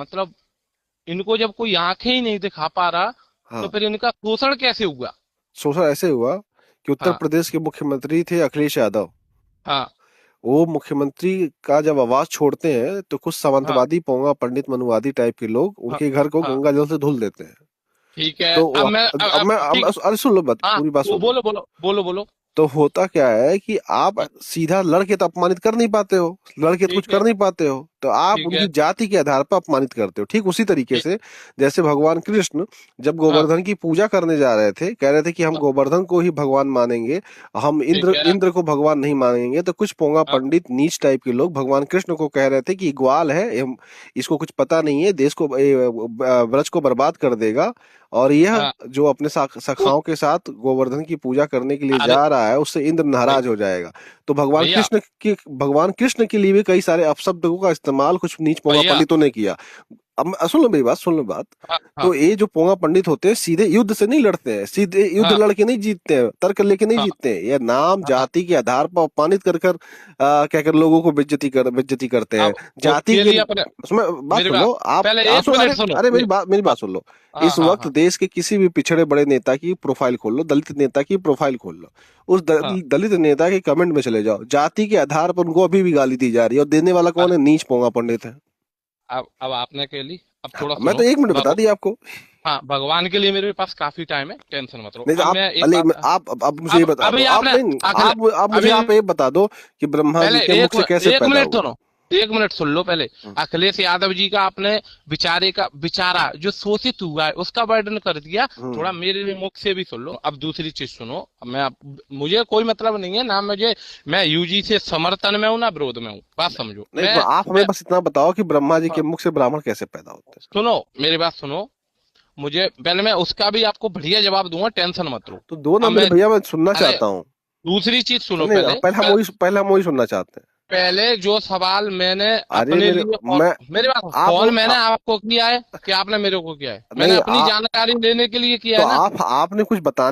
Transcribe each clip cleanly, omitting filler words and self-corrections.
मतलब इनको जब कोई आंखें ही नहीं दिखा पा रहा, तो हाँ, फिर इनका शोषण कैसे हुआ? शोषण ऐसे हुआ कि उत्तर हाँ। प्रदेश के मुख्यमंत्री थे अखिलेश यादव। हाँ। वो मुख्यमंत्री का जब आवाज छोड़ते हैं तो कुछ हाँ। सामंतवादी पोंगा पंडित मनुवादी टाइप के लोग हाँ। उनके घर को हाँ। गंगा जल से धुल देते हैं। ठीक है। तो अब मैं ठीक। अरे सुन लो बात, हाँ, पूरी बात वो सुन लो। बोलो बोलो बोलो बोलो। तो होता क्या है कि आप हाँ, सीधा लड़के तो अपमानित कर नहीं पाते हो, लड़के तो कुछ ठीक है। कर नहीं पाते हो, तो आप ठीक है। उनकी जाति के आधार पर अपमानित करते हो। ठीक उसी तरीके ठीक। से जैसे भगवान कृष्ण जब हाँ। गोवर्धन की पूजा करने जा रहे थे, कह रहे थे कि हम हाँ, गोवर्धन को ही भगवान मानेंगे, हम ठीक इंद्र है। इंद्र को भगवान नहीं मानेंगे, तो कुछ पोंगा हाँ। पंडित नीच टाइप के लोग भगवान कृष्ण को कह रहे थे कि ग्वाल है, इसको कुछ पता नहीं है, देश को ब्रज को बर्बाद कर देगा, और यह हाँ। जो अपने उस सखाओं के साथ गोवर्धन की पूजा करने के लिए अरे जा रहा है, उससे इंद्र भाई, नाराज हो जाएगा। तो भैया भगवान कृष्ण के लिए भी कई सारे अपशब्दों का इस्तेमाल कुछ नीच पोंगा भैया। पंडितों ने किया। अब सुन लो मेरी बात, सुन लो बात। हाँ। हाँ। तो ये जो पोंगा पंडित होते हैं सीधे युद्ध से नहीं लड़ते हैं, सीधे युद्ध हाँ। लड़के नहीं जीतते हैं, तर्क लेके नहीं हाँ। जीतते हैं, ये नाम हाँ। जाति के आधार पर अपमानित कर कर क्या कर लोगों को बेइज्जती करते हैं। अब जाति उसके के लिए अपने उसमें बात मेरी सुन बात, लो आप। पहले एक सुन, मिनट अरे सुनो अरे मेरी हाँ। बात सुन लो। हाँ। इस हाँ। वक्त हाँ। देश के किसी भी पिछड़े बड़े नेता की प्रोफाइल खोल लो, दलित नेता की प्रोफाइल खोल लो, उस हाँ। दलित नेता के कमेंट में चले जाओ, जाति के आधार पर उनको अभी भी गाली दी जा रही है, और देने वाला कौन अरे, है? नीच पोंगा पंडित है। अब आपने कह ली, अब थोड़ा मैं तो सुनो। 1 मिनट बता भगव दिया आपको। हाँ, भगवान के लिए मेरे पास काफी टाइम है, टेंशन मत लो। नहीं तो अब आप मैं एक अले बात, आप मुझे ये बता दो, अभी आप आपने नहीं, अखिल आप मुझे अभी आप ये बता दो कि ब्रह्मा पहले जी के मुख से कैसे एक पैदा मिनट हुए। सुनो, एक मिनट सुन लो पहले। हम्म, अखिलेश यादव जी का आपने विचारा जो शोषित हुआ है उसका वर्णन कर दिया। हम्म। थोड़ा मेरे मुख से भी सुन लो। अब दूसरी चीज सुनो। अब मुझे कोई मतलब नहीं है ना, मुझे, मैं यूजी से समर्थन में हूँ ना विरोध में हूँ, बात समझो। नहीं तो आप हमें मैं बस इतना बताओ कि ब्रह्मा जी के हाँ, मुख से ब्राह्मण कैसे पैदा होते हैं। सुनो मेरी बात सुनो। मुझे पहले, मैं उसका भी आपको बढ़िया जवाब दूंगा, टेंशन मत लो। तो दो ना अब मेरे मैं, भैया, मैं सुनना अरे चाहता हूँ। दूसरी चीज सुनो नहीं, पहले। पहले हम वही सुनना चाहते हैं। पहले जो सवाल मैंने अरे अपने लिए मैं मेरी बात, आप फोन मैंने आपको किया है कि आपने मेरे को किया है? मैंने नहीं अपनी जानकारी लेने के लिए किया तो है ना। आपने कुछ बता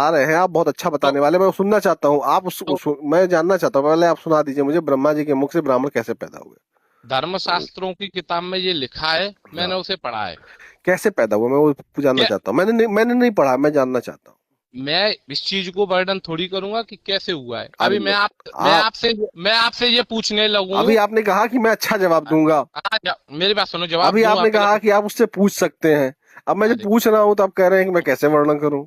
रहे हैं, आप बहुत अच्छा तो, बताने वाले, मैं सुनना चाहता हूँ। आप तो मैं जानना चाहता हूँ, पहले आप सुना दीजिए मुझे, ब्रह्मा जी के मुख से ब्राह्मण कैसे पैदा हुए। धर्मशास्त्रों की किताब में ये लिखा है, हाँ, मैंने उसे पढ़ा है। कैसे पैदा हुआ मैं वो जानना क्या चाहता हूँ। मैंने नहीं पढ़ा, मैं जानना चाहता हूँ। मैं इस चीज को वर्णन थोड़ी करूंगा कि कैसे हुआ है? अरे अभी आप मैं आपसे ये पूछने लगूं। अभी आपने कहा कि मैं अच्छा जवाब दूंगा। मेरी बात सुनो, जवाब अभी दूंगा आपने पहले। कहा कि आप उससे पूछ सकते हैं। अब मैं जो अरे पूछ रहा हूँ तो आप कह रहे हैं कि मैं कैसे वर्णन करूं।